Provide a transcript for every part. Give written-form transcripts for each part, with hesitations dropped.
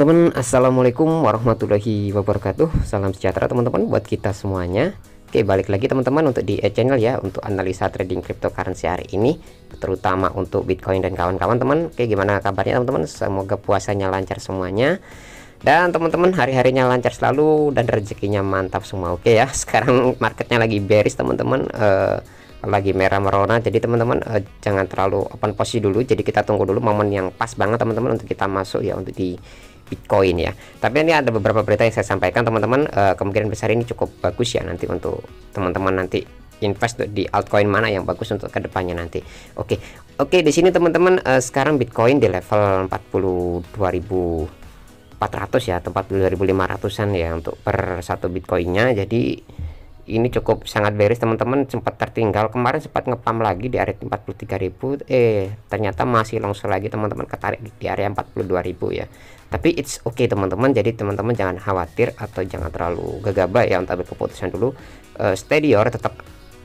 teman-teman, assalamualaikum warahmatullahi wabarakatuh. Salam sejahtera teman-teman buat kita semuanya. Oke, balik lagi teman-teman untuk di channel ya, untuk analisa trading cryptocurrency hari ini, terutama untuk Bitcoin dan kawan-kawan teman. Oke, gimana kabarnya teman-teman? Semoga puasanya lancar semuanya, dan teman-teman hari-harinya lancar selalu dan rezekinya mantap semua. Oke ya, sekarang marketnya lagi bearish teman-teman, lagi merah merona, jadi teman-teman jangan terlalu open posisi dulu. Jadi kita tunggu dulu momen yang pas banget teman-teman untuk kita masuk ya, untuk di Bitcoin ya. Tapi ini ada beberapa berita yang saya sampaikan teman-teman, kemungkinan besar ini cukup bagus ya nanti untuk teman-teman nanti invest di altcoin mana yang bagus untuk kedepannya nanti. Oke, di sini teman-teman, sekarang Bitcoin di level 42.400 ya, atau 42.500an ya untuk per satu Bitcoinnya. Jadi ini cukup sangat bearish teman-teman, sempat tertinggal kemarin, sempat ngepam lagi di area 43.000, ternyata masih longsor lagi teman-teman, ketarik di area 42.000 ya. Tapi it's okay teman-teman, jadi teman-teman jangan khawatir atau jangan terlalu gegabah ya untuk ambil keputusan dulu. Stay di or, tetap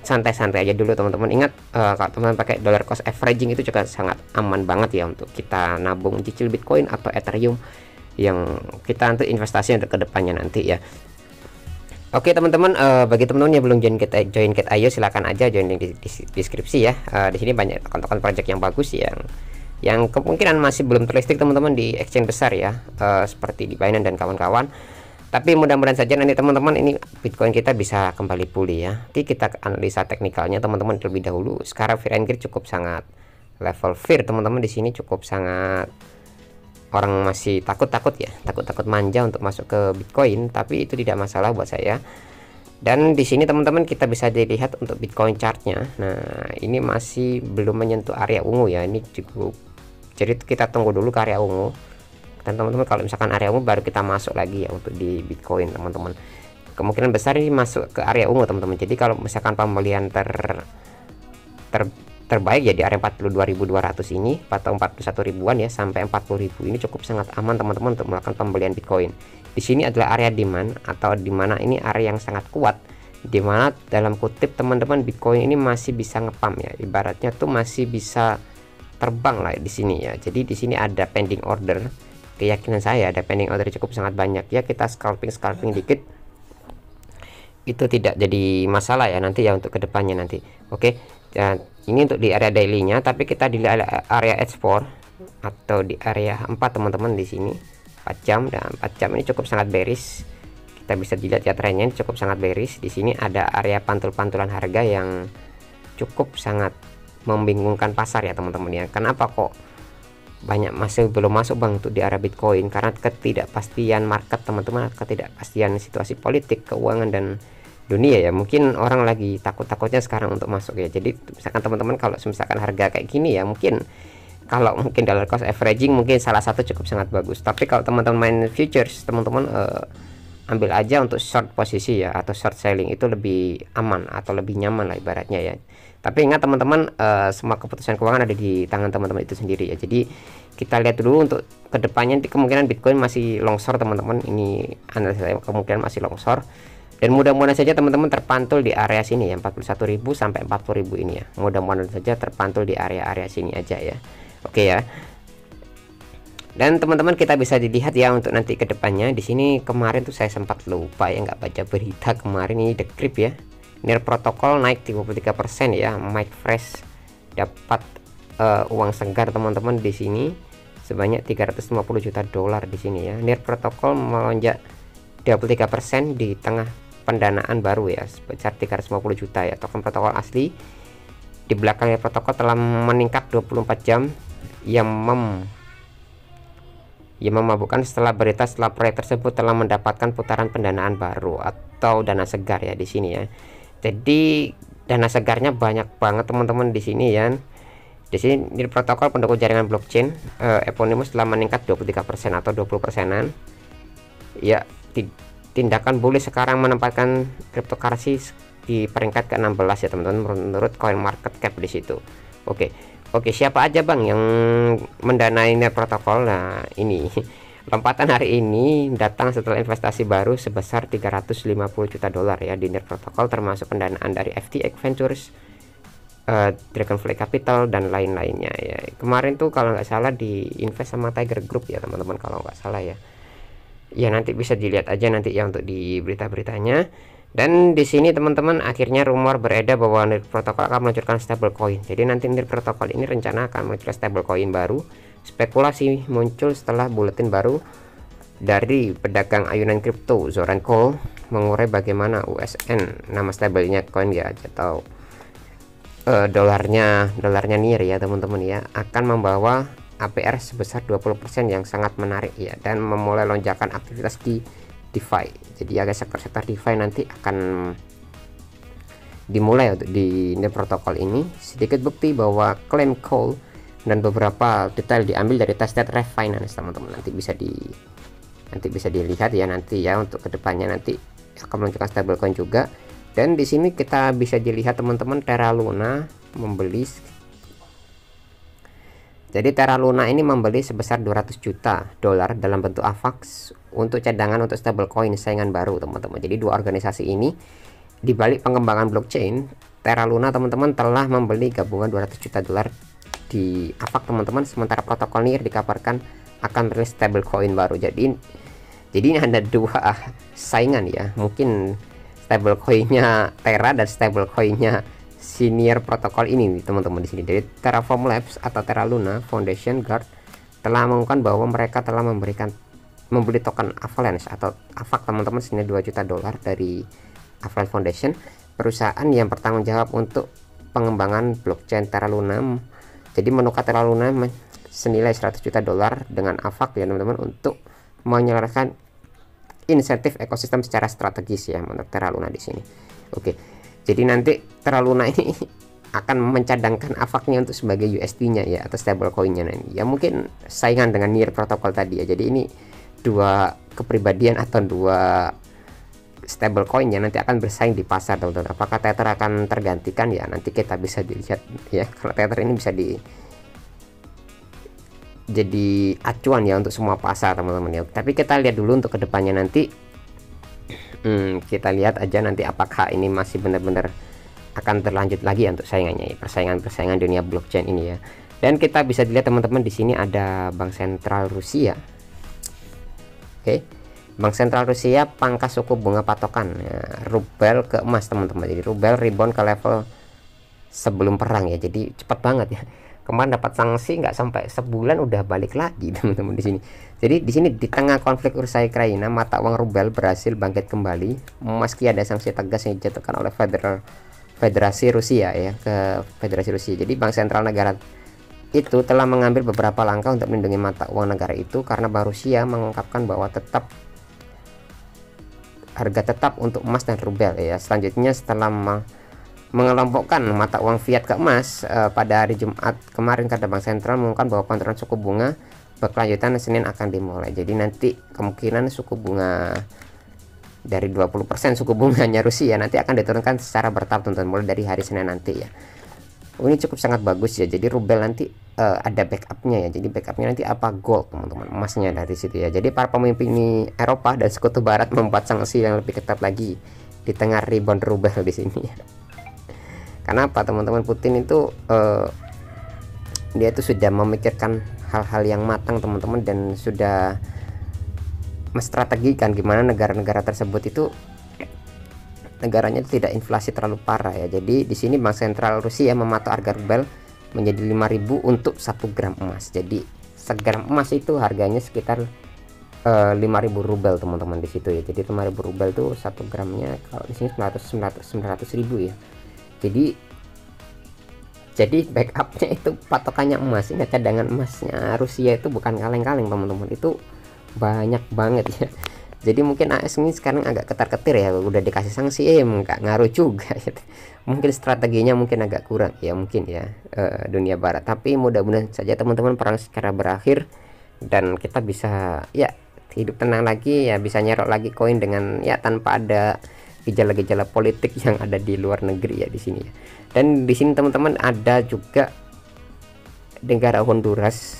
santai-santai aja dulu teman-teman. Ingat, kalau teman-teman pakai dollar cost averaging itu juga sangat aman banget ya untuk kita nabung cicil Bitcoin atau Ethereum yang kita untuk investasi untuk kedepannya nanti ya. Oke teman-teman, bagi teman-teman yang belum join Get.io, silakan aja join link di deskripsi ya. Di sini banyak token-token project yang bagus yang kemungkinan masih belum terlistik teman-teman di exchange besar ya, seperti di Binance dan kawan-kawan. Tapi mudah-mudahan saja nanti teman-teman ini Bitcoin kita bisa kembali pulih ya. Oke, kita analisa teknikalnya teman-teman terlebih dahulu. Sekarang fear and greed cukup sangat, level fear teman-teman di sini cukup sangat, orang masih takut ya, takut manja untuk masuk ke Bitcoin, tapi itu tidak masalah buat saya. Dan di sini teman-teman kita bisa dilihat untuk Bitcoin chartnya. Nah, ini masih belum menyentuh area ungu ya, ini cukup, jadi kita tunggu dulu ke area ungu. Dan teman-teman kalau misalkan area ungu baru kita masuk lagi ya untuk di Bitcoin teman-teman. Kemungkinan besar ini masuk ke area ungu teman-teman. Jadi kalau misalkan pembelian terbaik ya di area 42.200 ini atau 41 ribuan ya, sampai 40.000 ini cukup sangat aman teman-teman untuk melakukan pembelian Bitcoin. Di sini adalah area demand, atau dimana ini area yang sangat kuat, dimana dalam kutip teman-teman Bitcoin ini masih bisa ngepam ya, ibaratnya tuh masih bisa terbang lah di sini ya. Jadi di sini ada pending order, keyakinan saya ada pending order cukup sangat banyak ya. Kita scalping dikit itu tidak jadi masalah ya nanti ya untuk kedepannya nanti. Oke, dan ini untuk di area daily-nya, tapi kita di area H4 atau di area 4 teman-teman, di sini 4 jam, dan 4 jam ini cukup sangat bearish. Kita bisa dilihat ya trennya cukup sangat bearish. Di sini ada area pantul-pantulan harga yang cukup sangat membingungkan pasar ya teman-teman ya. Kenapa kok banyak belum masuk bang untuk di area Bitcoin? Karena ketidakpastian market teman-teman, ketidakpastian situasi politik, keuangan dan dunia ya. Mungkin orang lagi takut-takutnya sekarang untuk masuk ya. Jadi misalkan teman-teman kalau misalkan harga kayak gini ya, mungkin kalau mungkin dollar cost averaging mungkin salah satu cukup sangat bagus. Tapi kalau teman-teman main futures, teman-teman ambil aja untuk short posisi ya, atau short selling itu lebih aman atau lebih nyaman lah ibaratnya ya. Tapi ingat teman-teman, semua keputusan keuangan ada di tangan teman-teman itu sendiri ya. Jadi kita lihat dulu untuk kedepannya, kemungkinan Bitcoin masih longsor teman-teman. Ini analisa saya, kemungkinan masih longsor. Dan mudah-mudahan saja teman-teman terpantul di area sini ya, 41.000 sampai 40.000 ini ya. Mudah-mudahan saja terpantul di area-area sini aja ya. Oke ya. Dan teman-teman kita bisa dilihat ya untuk nanti kedepannya. Di sini kemarin tuh saya sempat lupa ya, nggak baca berita kemarin. Ini Decrypt ya. NIR protokol naik 33% ya. Mike Fresh dapat uang segar teman-teman di sini sebanyak 350 juta dolar di sini ya. NIR protokol melonjak 23% di tengah pendanaan baru ya, sebesar 350 juta ya. Token protokol asli di belakangnya protokol telah meningkat 24 jam yang memabukkan setelah proyek tersebut telah mendapatkan putaran pendanaan baru atau dana segar ya di sini ya. Jadi dana segarnya banyak banget teman-teman di sini ya. Di sini di protokol pendukung jaringan blockchain Eponimus telah meningkat 23% atau 20%-an ya. Tindakan bullish sekarang menempatkan cryptocurrency di peringkat ke-16 ya teman-teman, menurut coin market cap di situ. Oke, siapa aja bang yang mendanai NIR protokol? Nah, ini lompatan hari ini datang setelah investasi baru sebesar 350 juta dolar ya di NIR protokol, termasuk pendanaan dari FTX Ventures, Dragonfly Capital dan lain-lainnya ya. Kemarin tuh kalau nggak salah di invest sama Tiger Group ya teman-teman, kalau nggak salah ya. Ya nanti bisa dilihat aja nanti ya untuk di berita-beritanya. Dan di sini teman-teman akhirnya rumor beredar bahwa NIR Protocol akan meluncurkan stablecoin. Jadi nanti NIR Protocol ini rencana akan meluncurkan stablecoin baru. Spekulasi muncul setelah buletin baru dari pedagang ayunan kripto Zoran Cole mengurai bagaimana USN, nama stabilnya coin ya, atau dolarnya NIR ya teman-teman ya, akan membawa APR sebesar 20% yang sangat menarik ya, dan memulai lonjakan aktivitas di DeFi. Jadi ada sektor-sektor DeFi nanti akan dimulai untuk di NIR protokol ini. Sedikit bukti bahwa klaim Cole dan beberapa detail diambil dari testnet Refinance teman-teman. Nanti bisa dilihat ya nanti ya, untuk kedepannya nanti akan meluncurkan stablecoin juga. Dan di sini kita bisa dilihat teman-teman, Terra Luna membeli. Jadi Terra Luna ini membeli sebesar 200 juta dolar dalam bentuk AVAX untuk cadangan untuk stablecoin saingan baru teman-teman. Jadi dua organisasi ini di balik pengembangan blockchain, Terra Luna teman-teman telah membeli gabungan 200 juta dolar di AVAX teman-teman. Sementara protokol NIR dikabarkan akan rilis stablecoin baru. Jadi ini ada dua saingan ya, mungkin stablecoinnya Terra dan stablecoinnya senior protokol ini teman-teman di sini. Dari Terraform Labs atau Terra Luna Foundation Guard telah mengumumkan bahwa mereka telah membeli token Avalanche atau AVAX teman-teman senilai 2 juta dolar dari Avalanche Foundation, perusahaan yang bertanggung jawab untuk pengembangan blockchain Terra Luna. Jadi menukar Terra Luna senilai 100 juta dolar dengan AVAX ya teman-teman, untuk menyelesaikan insentif ekosistem secara strategis ya menurut Terra Luna di sini. Oke. Jadi nanti Terra Luna ini akan mencadangkan AVAX-nya untuk sebagai USD-nya ya, atau stablecoin-nya nanti. Ya mungkin saingan dengan NIR protokol tadi ya. Jadi ini dua kepribadian atau dua stablecoin yang nanti akan bersaing di pasar teman-teman. Apakah Tether akan tergantikan ya, nanti kita bisa dilihat ya. Kalau Tether ini bisa jadi acuan ya untuk semua pasar teman-teman ya. Tapi kita lihat dulu untuk kedepannya nanti. Kita lihat aja nanti apakah ini masih benar-benar akan berlanjut lagi untuk saingannya ya, persaingan dunia blockchain ini ya. Dan kita bisa dilihat teman-teman di sini ada Bank Sentral Rusia. Oke. Bank Sentral Rusia pangkas suku bunga patokan ya, rubel ke emas teman-teman. Jadi rubel rebound ke level sebelum perang ya. Jadi cepat banget ya. Kemarin dapat sanksi nggak sampai sebulan udah balik lagi teman-teman di sini. Jadi di sini di tengah konflik Rusia Ukraina, mata uang rubel berhasil bangkit kembali meski ada sanksi tegas yang dijatuhkan oleh Federasi Rusia ya, ke Federasi Rusia. Jadi bank sentral negara itu telah mengambil beberapa langkah untuk melindungi mata uang negara itu, karena Bank Rusia mengungkapkan bahwa harga tetap untuk emas dan rubel ya. Selanjutnya setelah mengelompokkan mata uang fiat ke emas pada hari Jumat kemarin, kata Bank Sentral mengumumkan bahwa kontrol suku bunga berkelanjutan Senin akan dimulai. Jadi nanti kemungkinan suku bunga dari 20% suku bunganya Rusia nanti akan diturunkan secara bertahap teman-teman, mulai dari hari Senin nanti ya. Ini cukup sangat bagus ya. Jadi rubel nanti ada backupnya ya. Jadi backupnya nanti apa? Gold teman-teman, emasnya dari situ ya. Jadi para pemimpin Eropa dan Sekutu Barat membuat sanksi yang lebih ketat lagi di tengah rebound rubel di sini ya. Kenapa teman-teman? Putin itu dia itu sudah memikirkan hal-hal yang matang teman-teman, dan sudah menstrategikan gimana negara-negara tersebut itu negaranya tidak inflasi terlalu parah ya. Jadi di sini Bank Sentral Rusia mematok harga rubel menjadi 5.000 untuk 1 gram emas. Jadi 1 gram emas itu harganya sekitar 5.000 rubel teman-teman di situ ya. Jadi 5.000 rubel tuh 1 gramnya kalau di sini 900.000 ya. Jadi backupnya itu patokannya emas. Ini cadangan emasnya Rusia itu bukan kaleng-kaleng teman-teman, itu banyak banget ya. Jadi mungkin AS ini sekarang agak ketar-ketir ya, udah dikasih sanksi nggak ngaruh juga ya. Mungkin strateginya mungkin agak kurang ya, mungkin ya dunia barat. Tapi mudah-mudahan saja teman-teman perang segera berakhir dan kita bisa ya hidup tenang lagi ya, bisa nyerok lagi koin dengan ya tanpa ada gejala-gejala politik yang ada di luar negeri ya di sini ya. Dan di sini teman-teman ada juga negara Honduras,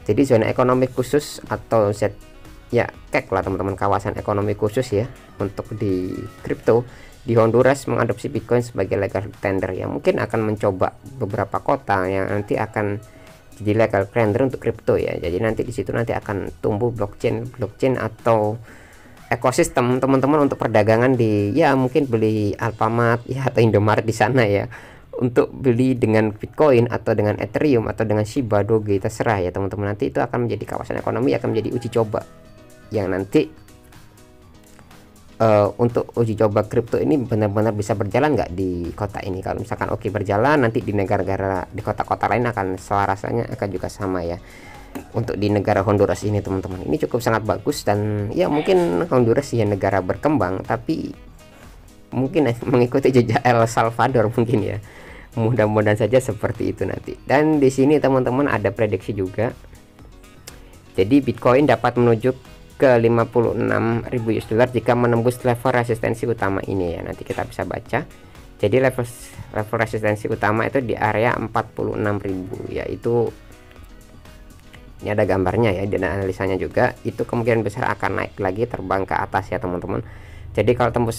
jadi zona ekonomi khusus atau ya KEK lah teman-teman, kawasan ekonomi khusus ya untuk di kripto di Honduras mengadopsi Bitcoin sebagai legal tender ya. Mungkin akan mencoba beberapa kota yang nanti akan jadi legal tender untuk kripto ya. Jadi nanti di situ nanti akan tumbuh blockchain atau ekosistem teman-teman untuk perdagangan di ya mungkin beli Alfamart ya atau Indomaret di sana ya, untuk beli dengan Bitcoin atau dengan Ethereum atau dengan Shiba, Doge, terserah ya teman-teman. Nanti itu akan menjadi kawasan ekonomi, akan menjadi uji coba yang nanti untuk uji coba kripto ini benar-benar bisa berjalan nggak di kota ini. Kalau misalkan oke berjalan, nanti di negara-negara di kota-kota lain akan rasanya akan juga sama ya. Untuk di negara Honduras ini teman-teman, ini cukup sangat bagus. Dan ya mungkin Honduras ya negara berkembang, tapi mungkin mengikuti jejak El Salvador mungkin ya. Mudah-mudahan saja seperti itu nanti. Dan di sini teman-teman ada prediksi juga, jadi Bitcoin dapat menuju ke 56.000 US dollar jika menembus level resistensi utama ini ya. Nanti kita bisa baca. Jadi level resistensi utama itu di area 46.000 yaitu ini ada gambarnya ya dan analisanya juga. Itu kemungkinan besar akan naik lagi, terbang ke atas ya teman-teman. Jadi kalau tembus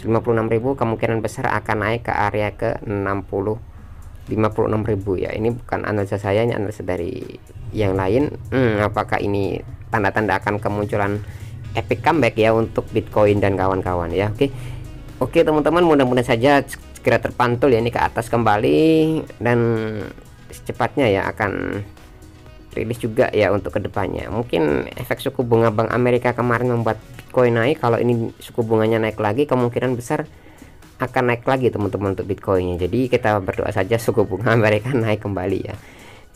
56.000 kemungkinan besar akan naik ke area ke 56.000 ya. Ini bukan analisa saya, ini analisa dari yang lain. Apakah ini tanda-tanda akan kemunculan epic comeback ya untuk Bitcoin dan kawan-kawan ya. Oke teman-teman, mudah-mudahan saja segera terpantul ya ini ke atas kembali, dan secepatnya ya akan rilis juga ya untuk kedepannya. Mungkin efek suku bunga Bank Amerika kemarin membuat Bitcoin naik. Kalau ini suku bunganya naik lagi, kemungkinan besar akan naik lagi teman-teman untuk Bitcoinnya. Jadi kita berdoa saja suku bunga Amerika naik kembali ya.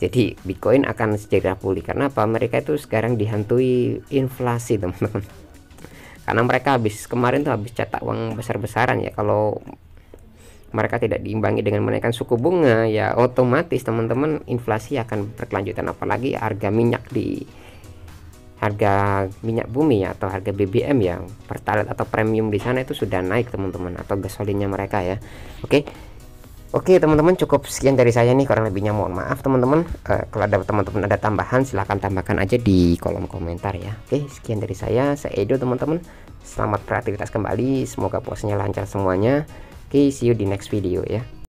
Jadi Bitcoin akan segera pulih. Karena apa? Mereka itu sekarang dihantui inflasi teman-teman. Karena mereka kemarin tuh habis cetak uang besar-besaran ya. Kalau mereka tidak diimbangi dengan menaikkan suku bunga ya, otomatis teman-teman inflasi akan berkelanjutan. Apalagi harga minyak bumi ya, atau harga BBM ya, Pertalite atau premium di sana itu sudah naik teman-teman, atau gasolinnya mereka ya. Oke teman-teman, cukup sekian dari saya nih, kurang lebihnya mohon maaf teman-teman. Kalau ada teman-teman ada tambahan silahkan tambahkan aja di kolom komentar ya. Oke, sekian dari saya Edo teman-teman. Selamat beraktivitas kembali, semoga puasanya lancar semuanya. Oke, see you di next video ya.